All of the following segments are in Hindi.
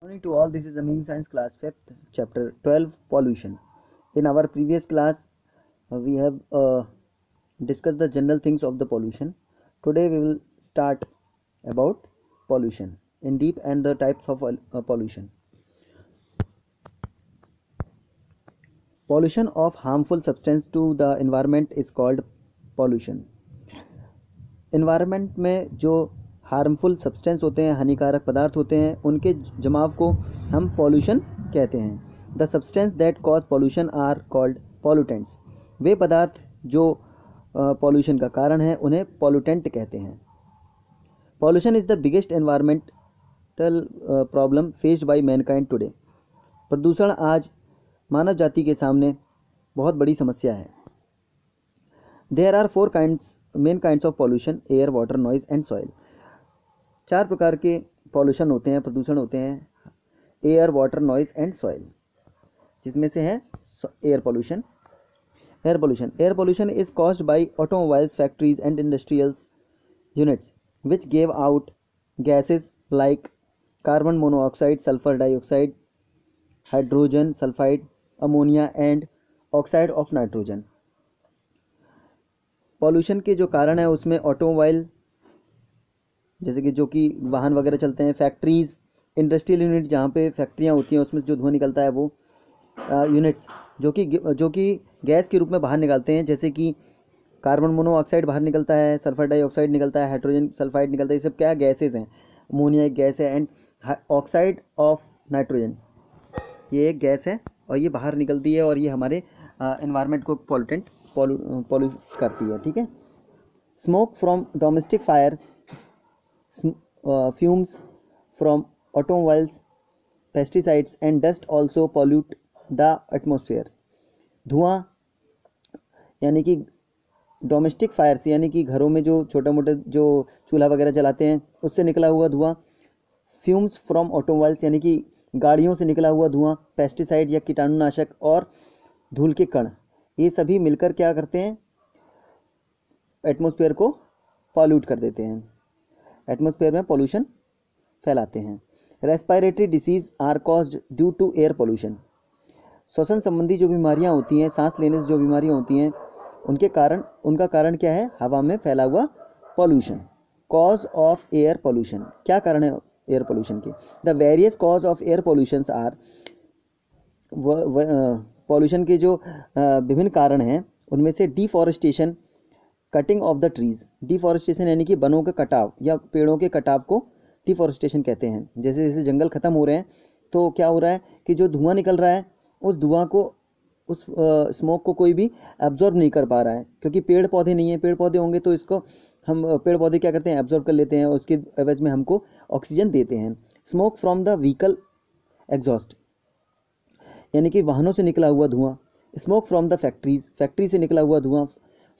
Morning to all, this is Ameen Science class 5th, chapter 12, pollution. In our previous class, we have discussed the general things of the pollution. Today we will start about pollution in deep and the types of pollution. Pollution of harmful substance to the environment is called pollution. Environment में जो हार्मफुल सब्सटेंस होते हैं, हानिकारक पदार्थ होते हैं, उनके जमाव को हम पॉल्यूशन कहते हैं. The substance that cause pollution are called pollutants. वे पदार्थ जो पॉल्यूशन का कारण है उन्हें पॉल्यूटेंट कहते हैं. Pollution is the biggest environmental problem faced by Mankind today. प्रदूषण आज मानव जाति के सामने बहुत बड़ी समस्या है. There are 4 main kinds of pollution: air, water, noise and soil. 4 प्रकार के पॉल्यूशन होते हैं, प्रदूषण होते हैं: air, water, noise and soil, जिसमें से है air pollution. Air pollution is caused by automobiles, factories and industrials units which give out gases like carbon monoxide, sulphur dioxide, hydrogen sulphide, ammonia and oxide of nitrogen. Pollution के जो कारण है उसमें ऑटोमोबाइल, जैसे कि जो कि वाहन वगैरह चलते हैं, फैक्ट्रीज़, इंडस्ट्रियल यूनिट जहाँ पे फैक्ट्रियाँ होती हैं उसमें से जो धुआं निकलता है वो यूनिट्स जो कि गैस के रूप में बाहर निकलते हैं, जैसे कि कार्बन मोनोऑक्साइड बाहर निकलता है, सल्फर डाइऑक्साइड निकलता है, हाइड्रोजन सल्फाइड निकलता है. ये सब क्या गैसेज हैं? अमोनिया एक गैस है एंड ऑक्साइड ऑफ नाइट्रोजन ये एक गैस है और ये बाहर निकलती है और ये हमारे एनवायरनमेंट को पॉल्यूट करती है. ठीक है. Smoke from domestic fire, fumes from automobiles, pesticides and dust also pollute the atmosphere. धुआं यानी कि डोमेस्टिक फायर से, यानी कि घरों में जो छोटे मोटे जो चूल्हा वगैरह जलाते हैं उससे निकला हुआ धुआं. फ्यूम्स फ्रॉम ऑटोमोबाइल्स यानी कि गाड़ियों से निकला हुआ धुआं, पेस्टिसाइड या कीटाणुनाशक और धूल के कण, ये सभी मिलकर क्या करते हैं? एटमॉस्फेयर को पॉल्यूट कर देते हैं, एटमॉस्फेयर में पोल्यूशन फैलाते हैं. Respiratory disease are caused due to air pollution. श्वसन संबंधी जो बीमारियां होती हैं, सांस लेने से जो बीमारियां होती हैं, उनका कारण क्या है? हवा में फैला हुआ pollution. Cause of air pollution, क्या कारण है एयर पोल्यूशन के? The various cause of air pollutions are, pollution के जो विभिन्न कारण हैं उनमें से deforestation, cutting of the trees. Deforestation यानी कि वनों के कटाव या पेड़ों के कटाव को डिफॉरेस्टेशन कहते हैं. जैसे जैसे जंगल ख़त्म हो रहे हैं तो क्या हो रहा है कि जो धुआं निकल रहा है उस धुआं को, उस स्मोक को कोई भी एब्जॉर्ब नहीं कर पा रहा है, क्योंकि पेड़ पौधे नहीं हैं. पेड़ पौधे होंगे तो इसको हम, पेड़ पौधे क्या करते हैं? एब्जॉर्ब कर लेते हैं और उसके एवज में हमको ऑक्सीजन देते हैं. Smoke from the vehicle exhaust यानी कि वाहनों से निकला हुआ धुआं. स्मोक फ्रॉम द फैक्ट्री से निकला हुआ धुआं.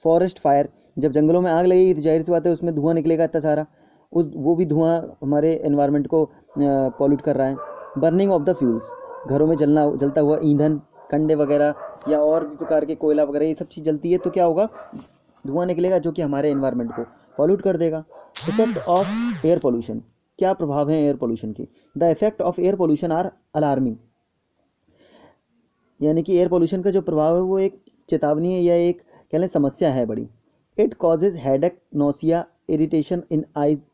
फॉरेस्ट फायर, जब जंगलों में आग लगेगी तो जाहिर सी बात है उसमें धुआं निकलेगा इतना सारा, वो भी धुआं हमारे एनवायरनमेंट को पॉल्यूट कर रहा है. बर्निंग ऑफ द फ्यूल्स, घरों में जलता हुआ ईंधन, कंडे वगैरह या और भी प्रकार के कोयला वगैरह, ये सब चीज़ जलती है तो क्या होगा? धुआं निकलेगा जो कि हमारे एनवायरनमेंट को पॉल्यूट कर देगा. इफेक्ट ऑफ एयर पोल्यूशन, क्या प्रभाव है एयर पोल्यूशन के? The effect of air pollution are alarming. यानी कि एयर पोल्यूशन का जो प्रभाव है वो एक चेतावनी है या एक कह लें समस्या है बड़ी. It causes headache, nausea, irritation in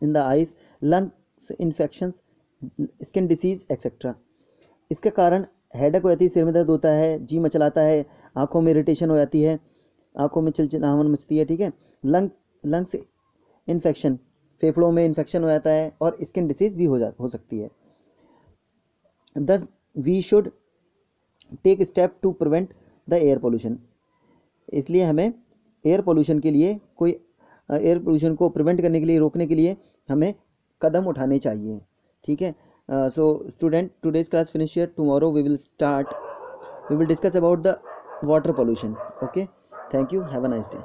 the eyes, lungs infections, skin disease etcetera. इसके कारण हेडेक हो जाती है, सिर में दर्द होता है, जी मचलाता है, आंखों में इरिटेशन हो जाती है, आंखों में चिलचिलाहट मचती है. ठीक है. लंग्स इन्फेक्शन, फेफड़ों में इन्फेक्शन हो जाता है और स्किन डिसीज भी हो सकती है. Thus we should take step to prevent the air pollution. इसलिए हमें एयर पोल्यूशन को प्रिवेंट करने के लिए, रोकने के लिए हमें कदम उठाने चाहिए. ठीक है. So student, today's class finish here. Tomorrow we will discuss about the water pollution. Okay, thank you, have a nice day.